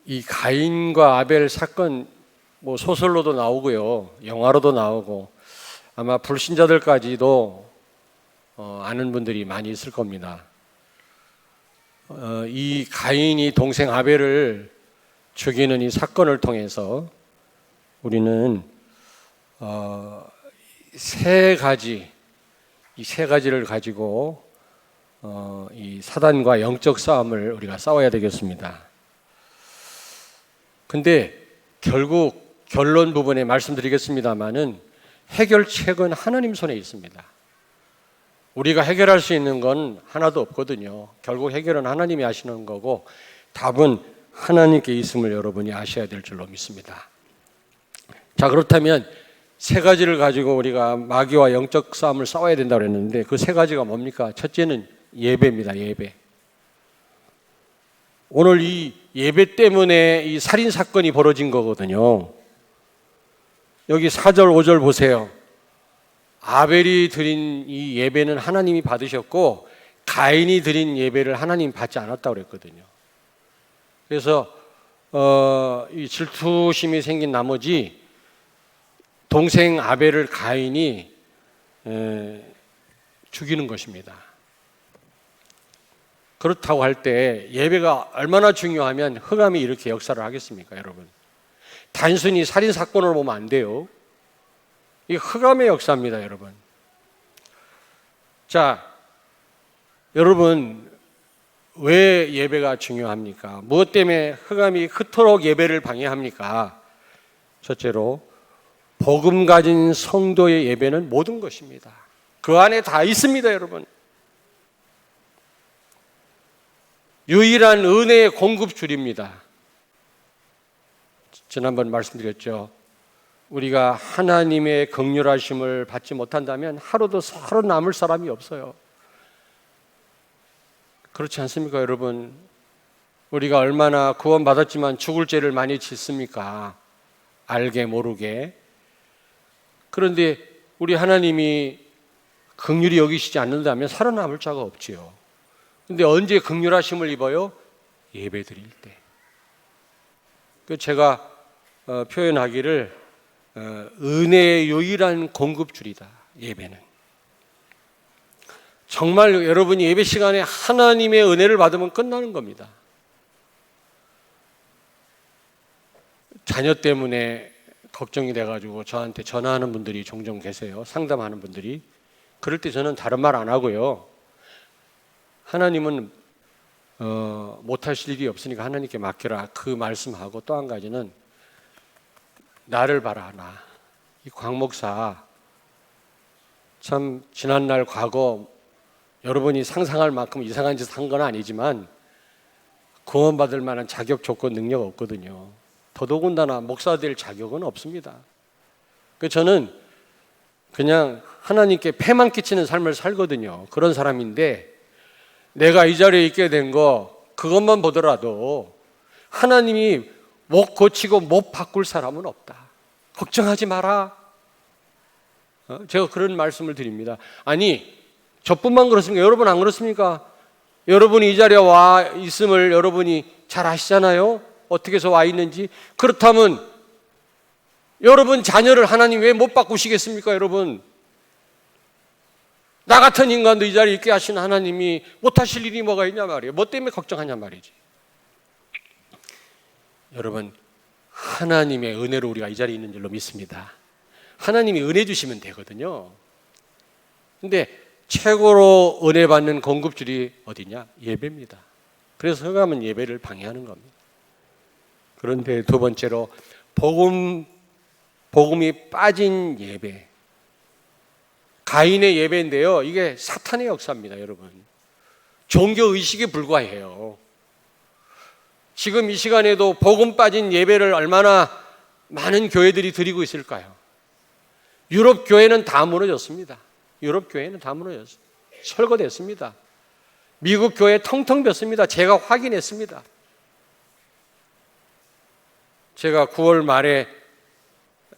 이 가인과 아벨 사건 뭐 소설로도 나오고요, 영화로도 나오고 아마 불신자들까지도 아는 분들이 많이 있을 겁니다. 이 가인이 동생 아벨을 죽이는 이 사건을 통해서 우리는 세 가지를 가지고 이 사단과 영적 싸움을 우리가 싸워야 되겠습니다. 근데 결국 결론 부분에 말씀드리겠습니다만은 해결책은 하나님 손에 있습니다. 우리가 해결할 수 있는 건 하나도 없거든요. 결국 해결은 하나님이 하시는 거고 답은 하나님께 있음을 여러분이 아셔야 될 줄로 믿습니다. 자, 그렇다면 세 가지를 가지고 우리가 마귀와 영적 싸움을 싸워야 된다고 그랬는데 그 세 가지가 뭡니까? 첫째는 예배입니다. 예배. 오늘 이 예배 때문에 이 살인 사건이 벌어진 거거든요. 여기 4절 5절 보세요. 아벨이 드린 이 예배는 하나님이 받으셨고 가인이 드린 예배를 하나님 받지 않았다고 그랬거든요. 그래서 이 질투심이 생긴 나머지 동생 아벨을 가인이 죽이는 것입니다. 그렇다고 할 때 예배가 얼마나 중요하면 흑암이 이렇게 역사를 하겠습니까, 여러분? 단순히 살인 사건으로 보면 안 돼요. 이 흑암의 역사입니다, 여러분. 자, 여러분 왜 예배가 중요합니까? 무엇 때문에 흑암이 그토록 예배를 방해합니까? 첫째로 복음 가진 성도의 예배는 모든 것입니다. 그 안에 다 있습니다, 여러분. 유일한 은혜의 공급줄입니다. 지난번 말씀드렸죠. 우리가 하나님의 긍휼하심을 받지 못한다면 하루도 살아남을 사람이 없어요. 그렇지 않습니까, 여러분? 우리가 얼마나 구원받았지만 죽을 죄를 많이 짓습니까? 알게 모르게. 그런데 우리 하나님이 긍휼히 여기시지 않는다면 살아남을 자가 없지요. 근데 언제 긍휼하심을 입어요? 예배 드릴 때. 제가 표현하기를 은혜의 유일한 공급줄이다, 예배는. 정말 여러분이 예배 시간에 하나님의 은혜를 받으면 끝나는 겁니다. 자녀 때문에 걱정이 돼가지고 저한테 전화하는 분들이 종종 계세요. 상담하는 분들이. 그럴 때 저는 다른 말 안 하고요. 하나님은 못하실 일이 없으니까 하나님께 맡겨라, 그 말씀하고, 또 한 가지는 나를 봐라. 이 광 목사 참 지난날 과거 여러분이 상상할 만큼 이상한 짓 한 건 아니지만 구원받을 만한 자격 조건 능력 없거든요. 더더군다나 목사 될 자격은 없습니다. 저는 그냥 하나님께 폐만 끼치는 삶을 살거든요. 그런 사람인데 내가 이 자리에 있게 된 거 그것만 보더라도 하나님이 못 고치고 못 바꿀 사람은 없다. 걱정하지 마라. 제가 그런 말씀을 드립니다. 아니, 저뿐만 그렇습니까? 여러분 안 그렇습니까? 여러분이 이 자리에 와 있음을 여러분이 잘 아시잖아요. 어떻게 해서 와 있는지. 그렇다면 여러분 자녀를 하나님 왜 못 바꾸시겠습니까, 여러분? 나 같은 인간도 이 자리에 있게 하신 하나님이 못하실 일이 뭐가 있냐 말이에요. 뭐 때문에 걱정하냐 말이지. 여러분, 하나님의 은혜로 우리가 이 자리에 있는 줄로 믿습니다. 하나님이 은혜 주시면 되거든요. 근데 최고로 은혜 받는 공급줄이 어디냐? 예배입니다. 그래서 흑암은 예배를 방해하는 겁니다. 그런데 두 번째로 복음이 빠진 예배. 가인의 예배인데요. 이게 사탄의 역사입니다, 여러분. 종교 의식에 불과해요. 지금 이 시간에도 복음 빠진 예배를 얼마나 많은 교회들이 드리고 있을까요? 유럽 교회는 다 무너졌습니다. 유럽 교회는 다 무너졌어요. 철거됐습니다. 미국 교회 텅텅 볐습니다. 제가 확인했습니다. 제가 9월 말에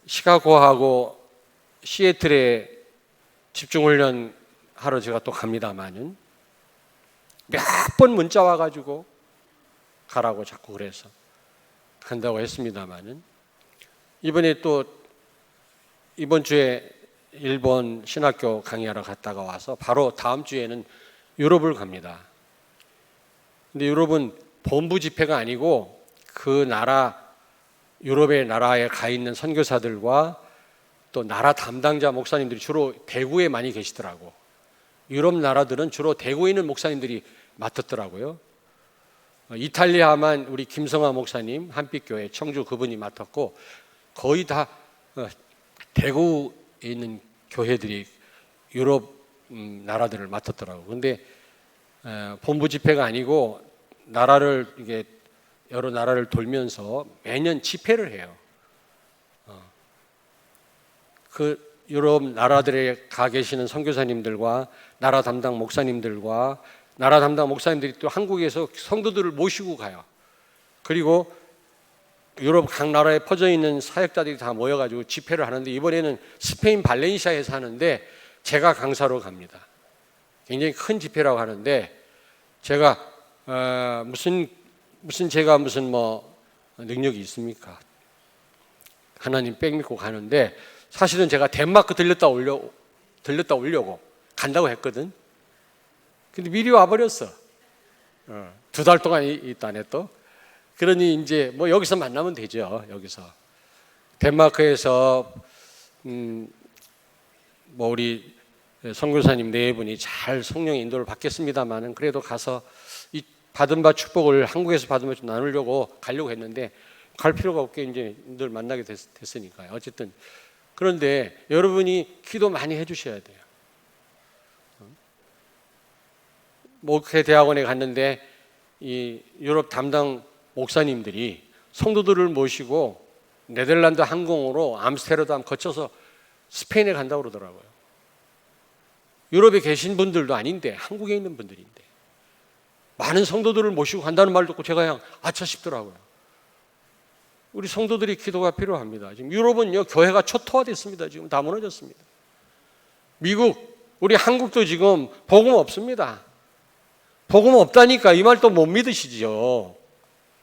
시카고하고 시애틀에 집중훈련 하러 제가 또 갑니다만은 몇 번 문자 와가지고 가라고 자꾸 그래서 한다고 했습니다마는 이번에 또 이번 주에 일본 신학교 강의하러 갔다가 와서 바로 다음 주에는 유럽을 갑니다. 근데 유럽은 본부 집회가 아니고 그 나라 유럽의 나라에 가 있는 선교사들과 또 나라 담당자 목사님들이 주로 대구에 많이 계시더라고. 유럽 나라들은 주로 대구에 있는 목사님들이 맡았더라고요. 이탈리아만 우리 김성화 목사님 한빛교회 청주 그분이 맡았고 거의 다 대구에 있는 교회들이 유럽 나라들을 맡았더라고요. 그런데 본부 집회가 아니고 나라를 이게 여러 나라를 돌면서 매년 집회를 해요. 그 유럽 나라들에 가 계시는 선교사님들과 나라 담당 목사님들과 나라 담당 목사님들이 또 한국에서 성도들을 모시고 가요. 그리고 유럽 각 나라에 퍼져 있는 사역자들이 다 모여가지고 집회를 하는데 이번에는 스페인 발렌시아에서 하는데 제가 강사로 갑니다. 굉장히 큰 집회라고 하는데 제가 무슨 제가 무슨 뭐 능력이 있습니까? 하나님 백 믿고 가는데 사실은 제가 덴마크 들렸다 오려고 간다고 했거든. 근데 미리 와버렸어. 2달 동안 있다네 또. 그러니 이제 뭐 여기서 만나면 되죠. 여기서 덴마크에서 뭐 우리 선교사님 4분이 잘 성령의 인도를 받겠습니다만은 그래도 가서 이 받은 바 축복을 한국에서 받은 바 좀 나누려고 가려고 했는데 갈 필요가 없게 이제 늘 만나게 됐으니까요. 어쨌든 그런데 여러분이 기도 많이 해주셔야 돼요. 목회 대학원에 갔는데 이 유럽 담당 목사님들이 성도들을 모시고 네덜란드 항공으로 암스테르담 거쳐서 스페인에 간다고 그러더라고요. 유럽에 계신 분들도 아닌데 한국에 있는 분들인데 많은 성도들을 모시고 간다는 말 듣고 제가 그냥 아차 싶더라고요. 우리 성도들이 기도가 필요합니다. 지금 유럽은요 교회가 초토화됐습니다. 지금 다 무너졌습니다. 미국, 우리 한국도 지금 복음 없습니다. 복음 없다니까 이 말 또 못 믿으시죠.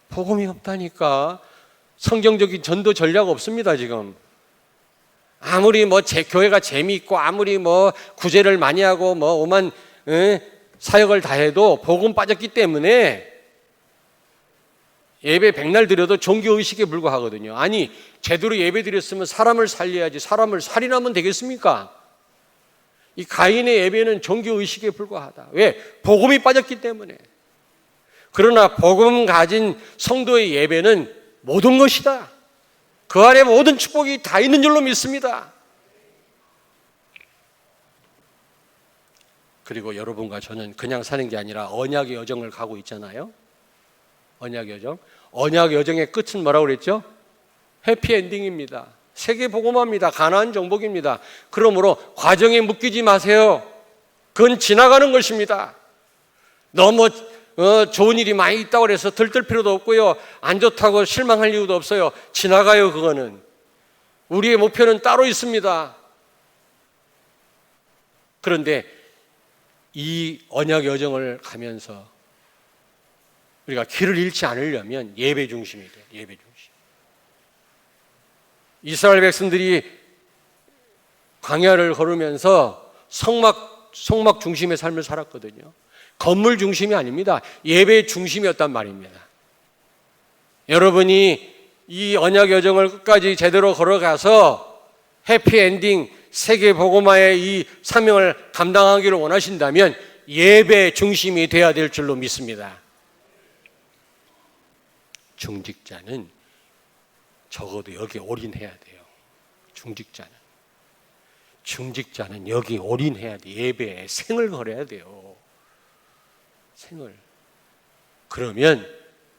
복음이 없다니까 성경적인 전도 전략 없습니다. 지금 아무리 뭐 교회가 재미있고 아무리 뭐 구제를 많이 하고 뭐 오만 사역을 다 해도 복음 빠졌기 때문에 예배 백날 드려도 종교의식에 불과하거든요. 아니 제대로 예배 드렸으면 사람을 살려야지 사람을 살인하면 되겠습니까? 이 가인의 예배는 종교의식에 불과하다. 왜? 복음이 빠졌기 때문에. 그러나 복음 가진 성도의 예배는 모든 것이다. 그 안에 모든 축복이 다 있는 줄로 믿습니다. 그리고 여러분과 저는 그냥 사는 게 아니라 언약의 여정을 가고 있잖아요. 언약의 여정. 언약의 여정의 끝은 뭐라고 그랬죠? 해피엔딩입니다. 세계 복음화입니다. 가나안 정복입니다. 그러므로 과정에 묶이지 마세요. 그건 지나가는 것입니다. 너무 좋은 일이 많이 있다고 해서 들뜰 필요도 없고요. 안 좋다고 실망할 이유도 없어요. 지나가요. 그거는. 우리의 목표는 따로 있습니다. 그런데 이 언약 여정을 가면서 우리가 길을 잃지 않으려면 예배 중심이 돼요. 예배 중심. 이스라엘 백성들이 광야를 걸으면서 성막 중심의 삶을 살았거든요. 건물 중심이 아닙니다. 예배 중심이었단 말입니다. 여러분이 이 언약 여정을 끝까지 제대로 걸어가서 해피엔딩 세계 복음화의 이 사명을 감당하기를 원하신다면 예배 중심이 되어야 될 줄로 믿습니다. 중직자는 적어도 여기 올인해야 돼요. 중직자는 여기 올인해야 돼. 예배에 생을 걸어야 돼요. 생을. 그러면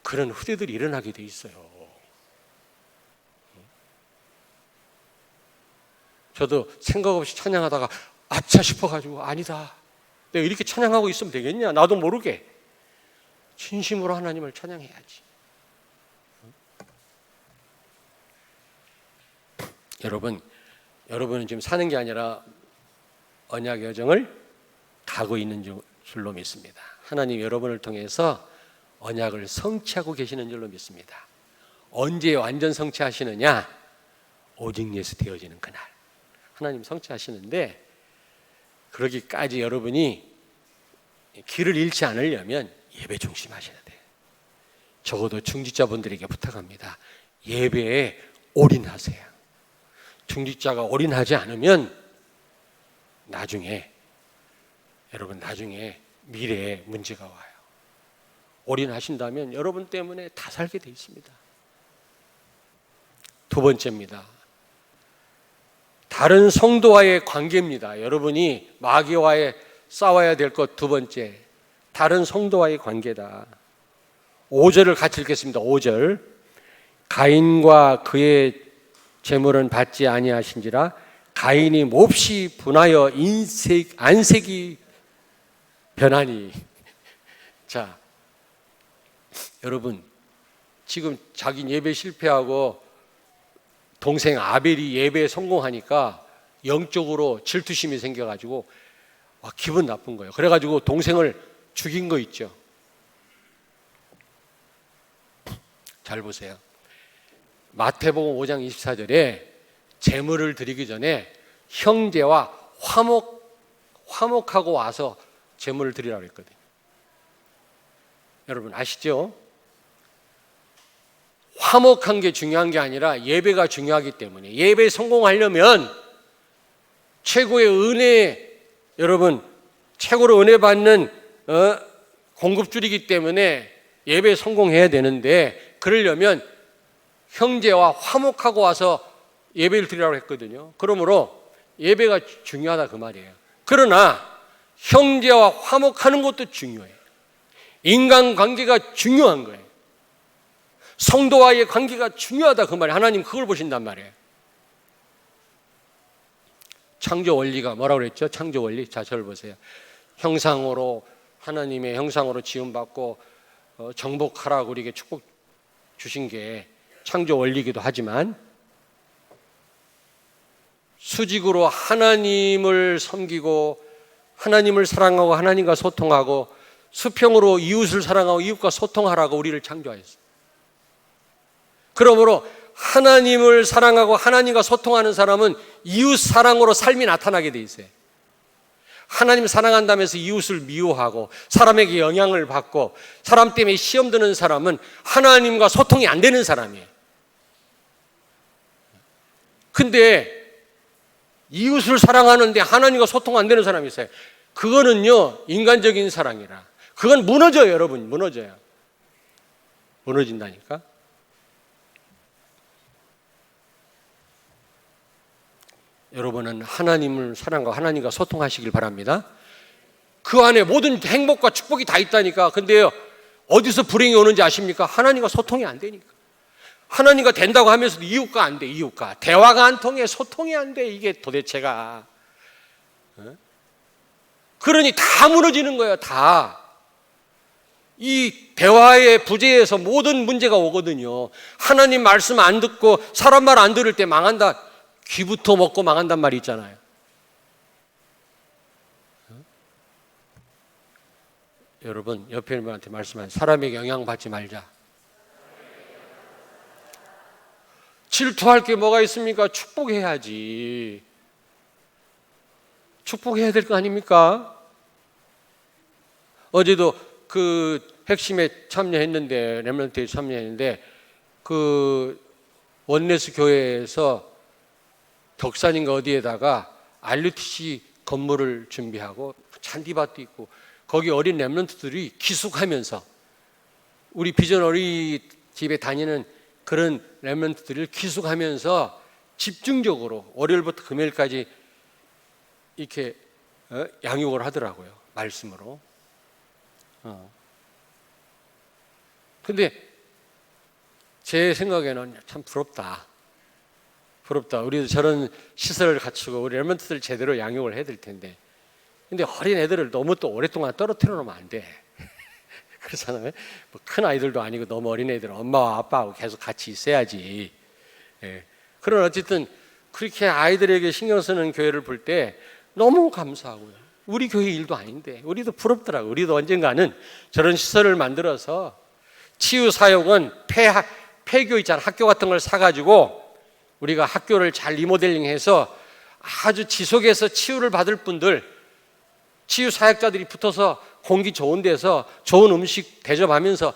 그런 후대들이 일어나게 돼 있어요. 저도 생각 없이 찬양하다가 아차 싶어가지고 아니다. 내가 이렇게 찬양하고 있으면 되겠냐? 나도 모르게 진심으로 하나님을 찬양해야지. 여러분은 지금 사는 게 아니라 언약 여정을 가고 있는 줄로 믿습니다. 하나님 여러분을 통해서 언약을 성취하고 계시는 줄로 믿습니다. 언제 완전 성취하시느냐? 오직 예수 되어지는 그날 하나님 성취하시는데, 그러기까지 여러분이 길을 잃지 않으려면 예배 중심하셔야 돼요. 적어도 중직자분들에게 부탁합니다. 예배에 올인하세요. 중직자가 올인하지 않으면 나중에 미래에 문제가 와요. 올인하신다면 여러분 때문에 다 살게 돼 있습니다. 두 번째입니다. 다른 성도와의 관계입니다. 여러분이 마귀와의 싸워야 될 것 두 번째, 다른 성도와의 관계다. 5절을 같이 읽겠습니다. 5절. 가인과 그의 재물은 받지 아니하신지라 가인이 몹시 분하여 안색이 변하니. 자, 여러분, 지금 자기 예배 실패하고 동생 아벨이 예배에 성공하니까 영적으로 질투심이 생겨가지고 기분 나쁜 거예요. 그래가지고 동생을 죽인 거 있죠. 잘 보세요. 마태복음 5장 24절에 제물을 드리기 전에 형제와 화목하고 와서 제물을 드리라고 했거든요. 여러분 아시죠? 화목한 게 중요한 게 아니라 예배가 중요하기 때문에, 예배에 성공하려면 최고의 은혜, 여러분 최고로 은혜 받는 공급줄이기 때문에 예배에 성공해야 되는데, 그러려면 형제와 화목하고 와서 예배를 드리라고 했거든요. 그러므로 예배가 중요하다 그 말이에요. 그러나 형제와 화목하는 것도 중요해요. 인간관계가 중요한 거예요. 성도와의 관계가 중요하다 그 말이에요. 하나님 그걸 보신단 말이에요. 창조 원리가 뭐라고 그랬죠? 창조 원리. 자, 저를 보세요. 형상으로, 하나님의 형상으로 지음받고 정복하라고 우리에게 축복 주신 게 창조 원리이기도 하지만, 수직으로 하나님을 섬기고 하나님을 사랑하고 하나님과 소통하고, 수평으로 이웃을 사랑하고 이웃과 소통하라고 우리를 창조하셨어요. 그러므로 하나님을 사랑하고 하나님과 소통하는 사람은 이웃 사랑으로 삶이 나타나게 돼 있어요. 하나님 사랑한다면서 이웃을 미워하고 사람에게 영향을 받고 사람 때문에 시험 드는 사람은 하나님과 소통이 안 되는 사람이에요. 근데 이웃을 사랑하는데 하나님과 소통 안 되는 사람이 있어요. 그거는요, 인간적인 사랑이라. 그건 무너져요, 여러분. 무너져요. 무너진다니까. 여러분은 하나님을 사랑하고 하나님과 소통하시길 바랍니다. 그 안에 모든 행복과 축복이 다 있다니까. 근데요, 어디서 불행이 오는지 아십니까? 하나님과 소통이 안 되니까. 하나님과 된다고 하면서도 이웃과 안 돼. 이웃과 대화가 안 통해, 소통이 안 돼. 이게 도대체가. 그러니 다 무너지는 거예요. 다. 이 대화의 부재에서 모든 문제가 오거든요. 하나님 말씀 안 듣고 사람 말 안 들을 때 망한다. 귀부터 먹고 망한단 말이 있잖아요. 여러분, 옆에 있는 분한테 말씀하세요. 사람에게 영향받지 말자. 질투할 게 뭐가 있습니까? 축복해야지. 축복해야 될 거 아닙니까? 어제도 그 핵심에 참여했는데, 렘넌트에 참여했는데, 그 원네스 교회에서 덕산인가 어디에다가 RUTC 건물을 준비하고 잔디밭도 있고, 거기 어린 렘넌트들이 기숙하면서, 우리 비전 어린이집에 다니는 그런 렘넌트들을 기숙하면서 집중적으로 월요일부터 금요일까지 이렇게 양육을 하더라고요. 말씀으로. 근데 제 생각에는 참 부럽다. 우리도 저런 시설을 갖추고 우리 렘넌트들 제대로 양육을 해야 될 텐데. 근데 어린 애들을 너무 또 오랫동안 떨어뜨려 놓으면 안 돼. 그렇잖아요. 뭐 큰 아이들도 아니고 너무 어린 애들은 엄마와 아빠하고 계속 같이 있어야지. 예. 그런 어쨌든 그렇게 아이들에게 신경 쓰는 교회를 볼 때 너무 감사하고요. 우리 교회 일도 아닌데 우리도 부럽더라고요. 우리도 언젠가는 저런 시설을 만들어서 치유 사역은 폐교 있잖아. 학교 같은 걸 사가지고 우리가 학교를 잘 리모델링해서 아주 지속해서 치유를 받을 분들, 치유 사역자들이 붙어서 공기 좋은 데서 좋은 음식 대접하면서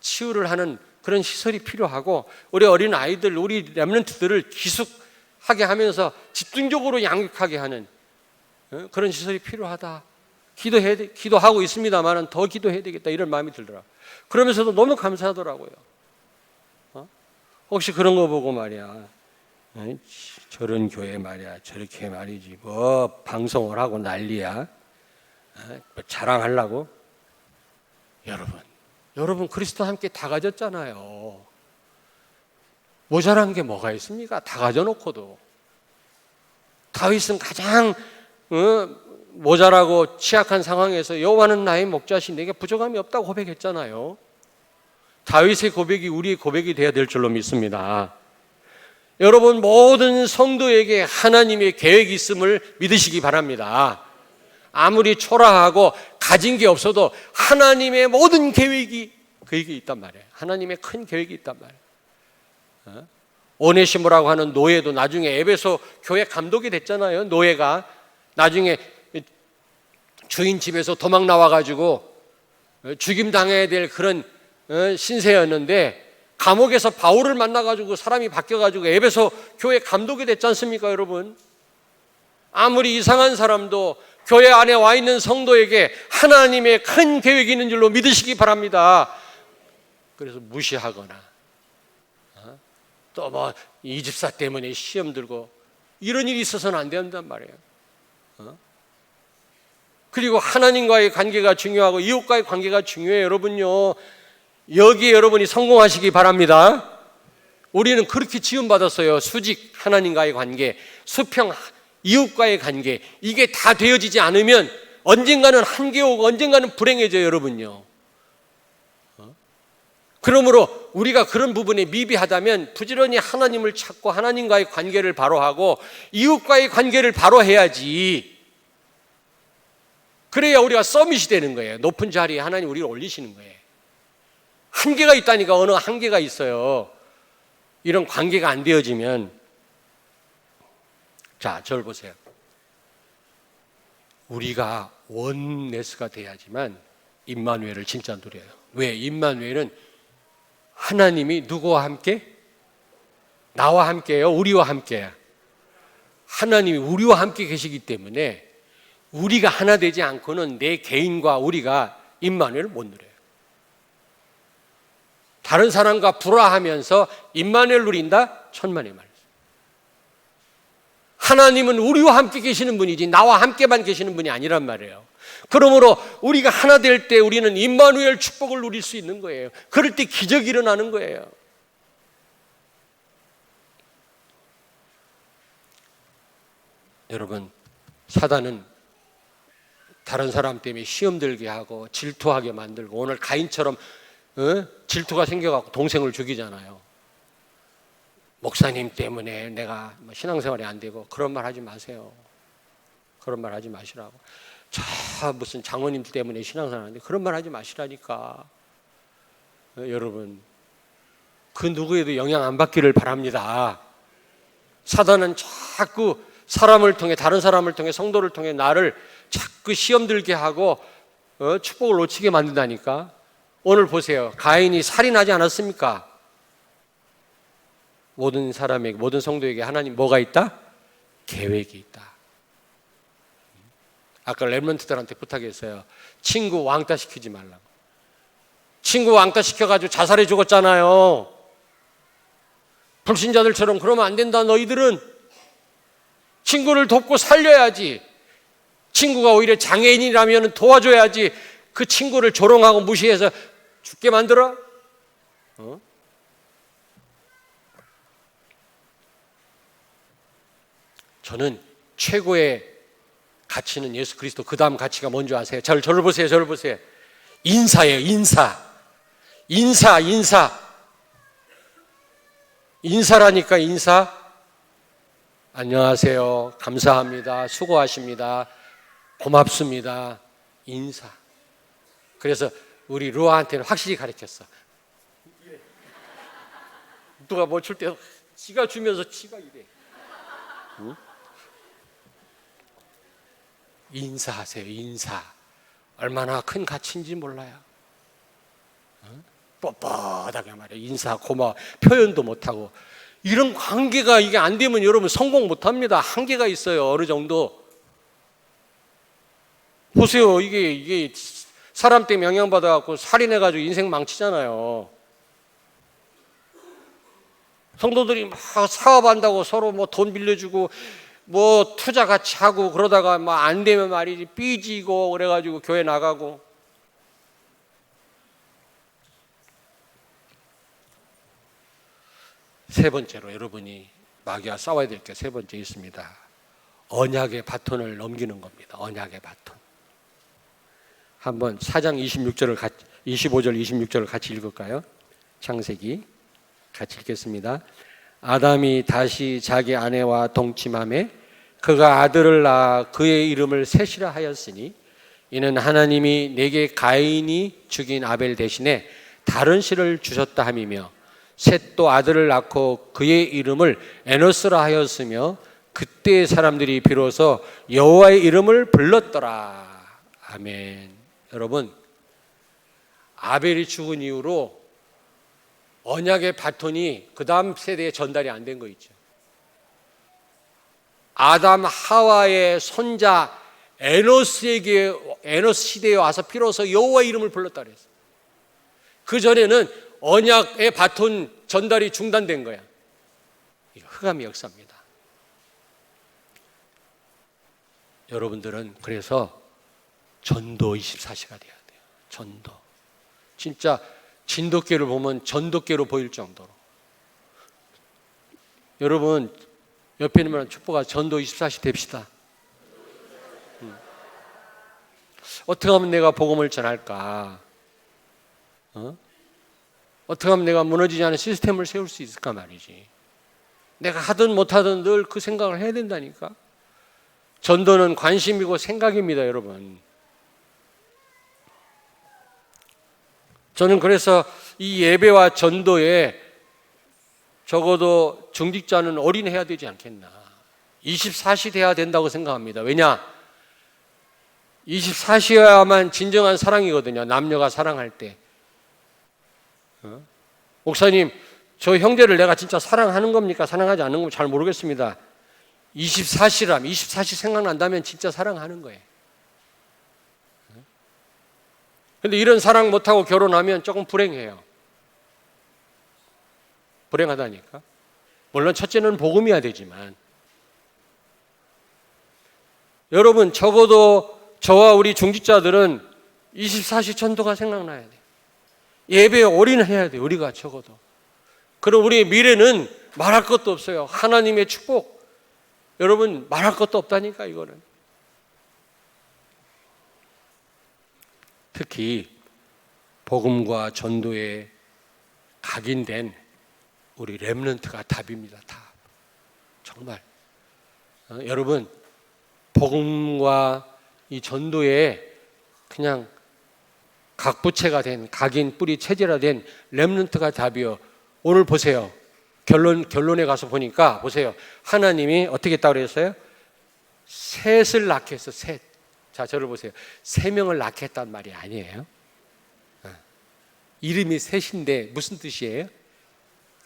치유를 하는 그런 시설이 필요하고, 우리 어린 아이들, 우리 렘넌트들을 기숙하게 하면서 집중적으로 양육하게 하는 그런 시설이 필요하다. 기도하고 있습니다만 더 기도해야 되겠다, 이런 마음이 들더라고요. 그러면서도 너무 감사하더라고요. 혹시 그런 거 보고 말이야, 저런 교회 말이야, 저렇게 말이지, 뭐 방송을 하고 난리야, 뭐 자랑하려고. 여러분 그리스도와 함께 다 가졌잖아요. 모자란 게 뭐가 있습니까? 다 가져놓고도. 다윗은 가장 모자라고 취약한 상황에서 여호와는 나의 목자시 내게 부족함이 없다고 고백했잖아요. 다윗의 고백이 우리의 고백이 되어야 될 줄로 믿습니다. 여러분, 모든 성도에게 하나님의 계획이 있음을 믿으시기 바랍니다. 아무리 초라하고 가진 게 없어도 하나님의 모든 계획이 그에게 있단 말이에요. 하나님의 큰 계획이 있단 말이에요. 오네시모라고 하는 노예도 나중에 에베소 교회 감독이 됐잖아요. 노예가 나중에 주인 집에서 도망 나와가지고 죽임당해야 될 그런 신세였는데, 감옥에서 바울을 만나가지고 사람이 바뀌어가지고 에베소 교회 감독이 됐지 않습니까, 여러분? 아무리 이상한 사람도 교회 안에 와 있는 성도에게 하나님의 큰 계획이 있는 줄로 믿으시기 바랍니다. 그래서 무시하거나 또 뭐 이 집사 때문에 시험 들고 이런 일이 있어서는 안 된단 말이에요. 그리고 하나님과의 관계가 중요하고 이웃과의 관계가 중요해요. 여러분요, 여기에 여러분이 성공하시기 바랍니다. 우리는 그렇게 지원받았어요. 수직 하나님과의 관계, 수평 이웃과의 관계, 이게 다 되어지지 않으면 언젠가는 한계 오고 언젠가는 불행해져요, 여러분요. 그러므로 우리가 그런 부분에 미비하다면 부지런히 하나님을 찾고 하나님과의 관계를 바로 하고 이웃과의 관계를 바로 해야지. 그래야 우리가 서밋이 되는 거예요. 높은 자리에 하나님 우리를 올리시는 거예요. 한계가 있다니까. 어느 한계가 있어요. 이런 관계가 안 되어지면. 자, 저를 보세요. 우리가 원네스가 돼야지만 임마누엘을 진짜 누려요. 왜? 임마누엘은 하나님이 누구와 함께? 나와 함께요? 우리와 함께요? 하나님이 우리와 함께 계시기 때문에 우리가 하나 되지 않고는 내 개인과 우리가 임마누엘을 못 누려요. 다른 사람과 불화하면서 임마누엘 누린다? 천만의 말이죠. 하나님은 우리와 함께 계시는 분이지 나와 함께만 계시는 분이 아니란 말이에요. 그러므로 우리가 하나 될 때 우리는 임마누엘 축복을 누릴 수 있는 거예요. 그럴 때 기적이 일어나는 거예요. 여러분, 사단은 다른 사람 때문에 시험 들게 하고 질투하게 만들고, 오늘 가인처럼 질투가 생겨갖고 동생을 죽이잖아요. 목사님 때문에 내가 신앙생활이 안 되고, 그런 말 하지 마세요. 그런 말 하지 마시라고. 저 무슨 장로님 때문에 신앙생활 안 돼, 그런 말 하지 마시라니까. 여러분, 그 누구에도 영향 안 받기를 바랍니다. 사단은 자꾸 사람을 통해, 다른 사람을 통해, 성도를 통해 나를 자꾸 시험 들게 하고 축복을 놓치게 만든다니까. 오늘 보세요. 가인이 살인하지 않았습니까? 모든 사람에게, 모든 성도에게 하나님 뭐가 있다? 계획이 있다. 아까 렘넌트들한테 부탁했어요. 친구 왕따 시키지 말라고. 친구 왕따 시켜가지고 자살해 죽었잖아요. 불신자들처럼 그러면 안 된다. 너희들은 친구를 돕고 살려야지. 친구가 오히려 장애인이라면 도와줘야지. 그 친구를 조롱하고 무시해서 죽게 만들어? 저는 최고의 가치는 예수 그리스도, 그 다음 가치가 뭔지 아세요? 저를 보세요. 저를 보세요. 인사예요. 인사. 인사라니까. 인사. 안녕하세요. 감사합니다. 수고하십니다. 고맙습니다. 인사. 그래서 우리 루아한테는 확실히 가르쳤어. 누가 뭐 줄 때 지가 주면서 지가 이래. 응? 인사하세요. 인사. 얼마나 큰 가치인지 몰라요. 뻣뻣하게 말이에요. 인사 고마워. 표현도 못하고. 이런 관계가 이게 안 되면 여러분 성공 못합니다. 한계가 있어요. 어느 정도. 보세요. 이게 사람 때문에 영향받아갖고 살인해가지고 인생 망치잖아요. 성도들이 막 사업한다고 서로 뭐 돈 빌려주고 뭐 투자 같이 하고 그러다가 뭐 안 되면 말이지 삐지고 그래가지고 교회 나가고. 세 번째로 여러분이 마귀와 싸워야 될 게 세 번째 있습니다. 언약의 바톤을 넘기는 겁니다. 언약의 바톤. 한번 4장 25절 26절을 같이 읽을까요? 창세기 같이 읽겠습니다. 아담이 다시 자기 아내와 동침하매 그가 아들을 낳아 그의 이름을 셋이라 하였으니 이는 하나님이 내게 가인이 죽인 아벨 대신에 다른 씨를 주셨다 함이며 셋도 아들을 낳고 그의 이름을 에노스라 하였으며 그때 사람들이 비로소 여호와의 이름을 불렀더라. 아멘. 여러분, 아벨이 죽은 이후로 언약의 바톤이 그 다음 세대에 전달이 안 된 거 있죠. 아담 하와의 손자 에노스 시대에 와서 비로소 여호와의 이름을 불렀다 그랬어요. 그 전에는 언약의 바톤 전달이 중단된 거야. 이거 흑암의 역사입니다. 여러분들은 그래서 전도 24시가 돼야 돼요. 전도. 진짜 진돗개를 보면 전도개로 보일 정도로. 여러분 옆에 있는 분한 축복하 전도 24시 됩시다. 어떻게 하면 내가 복음을 전할까? 어떻게 하면 내가 무너지지 않은 시스템을 세울 수 있을까 말이지. 내가 하든 못하든 늘 그 생각을 해야 된다니까. 전도는 관심이고 생각입니다, 여러분. 저는 그래서 이 예배와 전도에 적어도 중직자는 올인해야 되지 않겠나. 24시 돼야 된다고 생각합니다. 왜냐? 24시여야만 진정한 사랑이거든요. 남녀가 사랑할 때. 목사님, 저 형제를 내가 진짜 사랑하는 겁니까? 사랑하지 않는 건 잘 모르겠습니다. 24시라면 24시 생각난다면 진짜 사랑하는 거예요. 근데 이런 사랑 못하고 결혼하면 조금 불행해요. 불행하다니까. 물론 첫째는 복음이어야 되지만 여러분 적어도 저와 우리 중직자들은 24시 전도가 생각나야 돼요. 예배에 올인해야 돼요. 우리가 적어도. 그럼 우리의 미래는 말할 것도 없어요. 하나님의 축복. 여러분 말할 것도 없다니까 이거는. 특히 복음과 전도에 각인된 우리 렘넌트가 답입니다. 답. 정말 여러분 복음과 이 전도에 그냥 각부채가 된 각인 뿌리 체제화된 렘넌트가 답이요. 오늘 보세요. 결론에 가서 보니까 보세요. 하나님이 어떻게 했다고 그랬어요? 셋을 낳게 했어. 셋. 자, 저를 보세요. 3명을 낳게 했단 말이 아니에요. 이름이 셋인데 무슨 뜻이에요?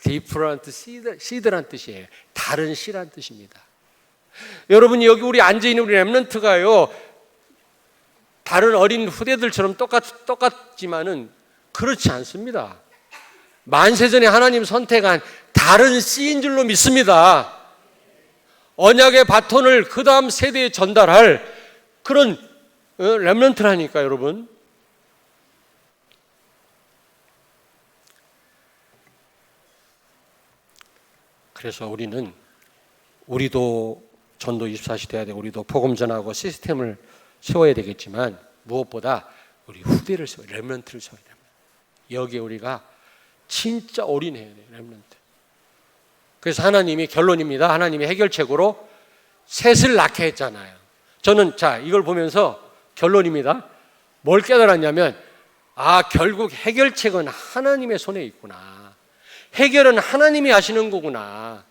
different seed란 뜻이에요. 다른 씨란 뜻입니다. 여러분이 여기 우리 앉아있는 우리 렘넌트가요, 다른 어린 후대들처럼 똑같지만은 그렇지 않습니다. 만세전에 하나님 선택한 다른 씨인 줄로 믿습니다. 언약의 바톤을 그 다음 세대에 전달할 그런 렘넌트라니까 여러분. 그래서 우리도 전도 24시 돼야 되고 우리도 복음 전하고 시스템을 세워야 되겠지만 무엇보다 우리 후대를 세워야 돼요. 렘넌트를 세워야 됩니다. 여기에 우리가 진짜 올인해야 돼요. 렘넌트. 그래서 하나님이 결론입니다. 하나님이 해결책으로 셋을 낳게 했잖아요. 저는 자 이걸 보면서 결론입니다. 뭘 깨달았냐면 결국 해결책은 하나님의 손에 있구나. 해결은 하나님이 하시는 거구나.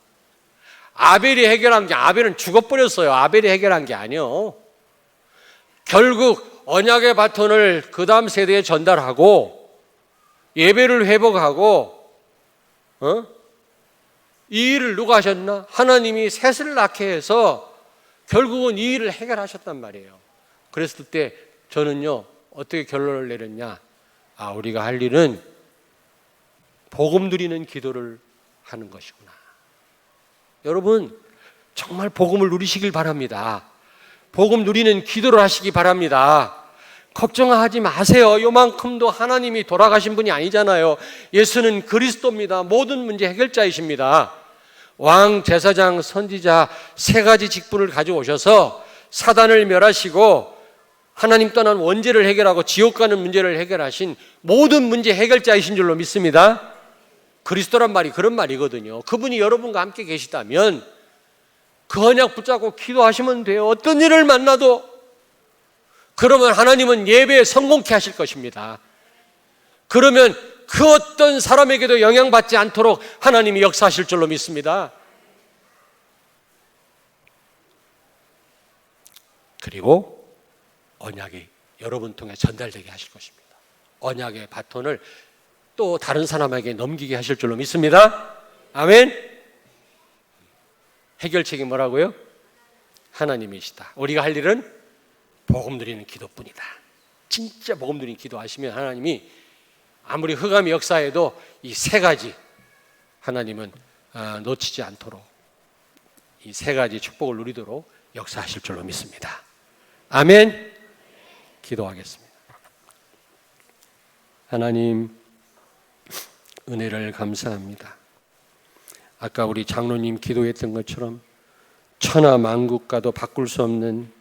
아벨이 해결한 게, 아벨은 죽어버렸어요. 아벨이 해결한 게 아니요. 결국 언약의 바톤을 그 다음 세대에 전달하고 예배를 회복하고 이 일을 누가 하셨나? 하나님이 셋을 낳게 해서 결국은 이 일을 해결하셨단 말이에요. 그랬을 때 저는요, 어떻게 결론을 내렸냐? 우리가 할 일은 복음 누리는 기도를 하는 것이구나. 여러분, 정말 복음을 누리시길 바랍니다. 복음 누리는 기도를 하시기 바랍니다. 걱정하지 마세요. 요만큼도 하나님이 돌아가신 분이 아니잖아요. 예수는 그리스도입니다. 모든 문제 해결자이십니다. 왕, 제사장, 선지자 세 가지 직분을 가져오셔서 사단을 멸하시고 하나님 떠난 원죄를 해결하고 지옥 가는 문제를 해결하신 모든 문제 해결자이신 줄로 믿습니다. 그리스도란 말이 그런 말이거든요. 그분이 여러분과 함께 계시다면 그 언약 붙잡고 기도하시면 돼요. 어떤 일을 만나도. 그러면 하나님은 예배에 성공케 하실 것입니다. 그러면 그 어떤 사람에게도 영향받지 않도록 하나님이 역사하실 줄로 믿습니다. 그리고 언약이 여러분 통해 전달되게 하실 것입니다. 언약의 바톤을 또 다른 사람에게 넘기게 하실 줄로 믿습니다. 아멘. 해결책이 뭐라고요? 하나님이시다. 우리가 할 일은 복음 누리는 기도뿐이다. 진짜 복음 누리는 기도하시면 하나님이 아무리 흑암이 역사해도 이 세 가지 하나님은 놓치지 않도록 이 세 가지 축복을 누리도록 역사하실 줄로 믿습니다. 아멘. 기도하겠습니다. 하나님, 은혜를 감사합니다. 아까 우리 장로님 기도했던 것처럼 천하 만국과도 바꿀 수 없는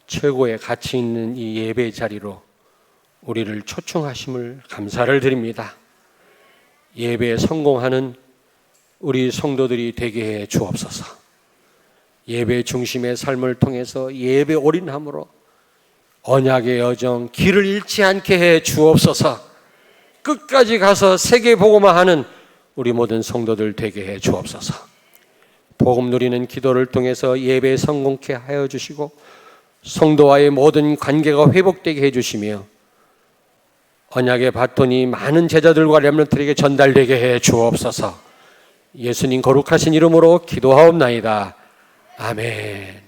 최고의 가치 있는 이 예배 자리로 우리를 초청하심을 감사를 드립니다. 예배에 성공하는 우리 성도들이 되게 해 주옵소서. 예배 중심의 삶을 통해서 예배 올인함으로 언약의 여정 길을 잃지 않게 해 주옵소서. 끝까지 가서 세계 복음화하는 우리 모든 성도들 되게 해 주옵소서. 복음 누리는 기도를 통해서 예배에 성공케 하여 주시고 성도와의 모든 관계가 회복되게 해 주시며 언약의 바톤이 많은 제자들과 렘넌트에게 전달되게 해 주옵소서. 예수님 거룩하신 이름으로 기도하옵나이다. 아멘.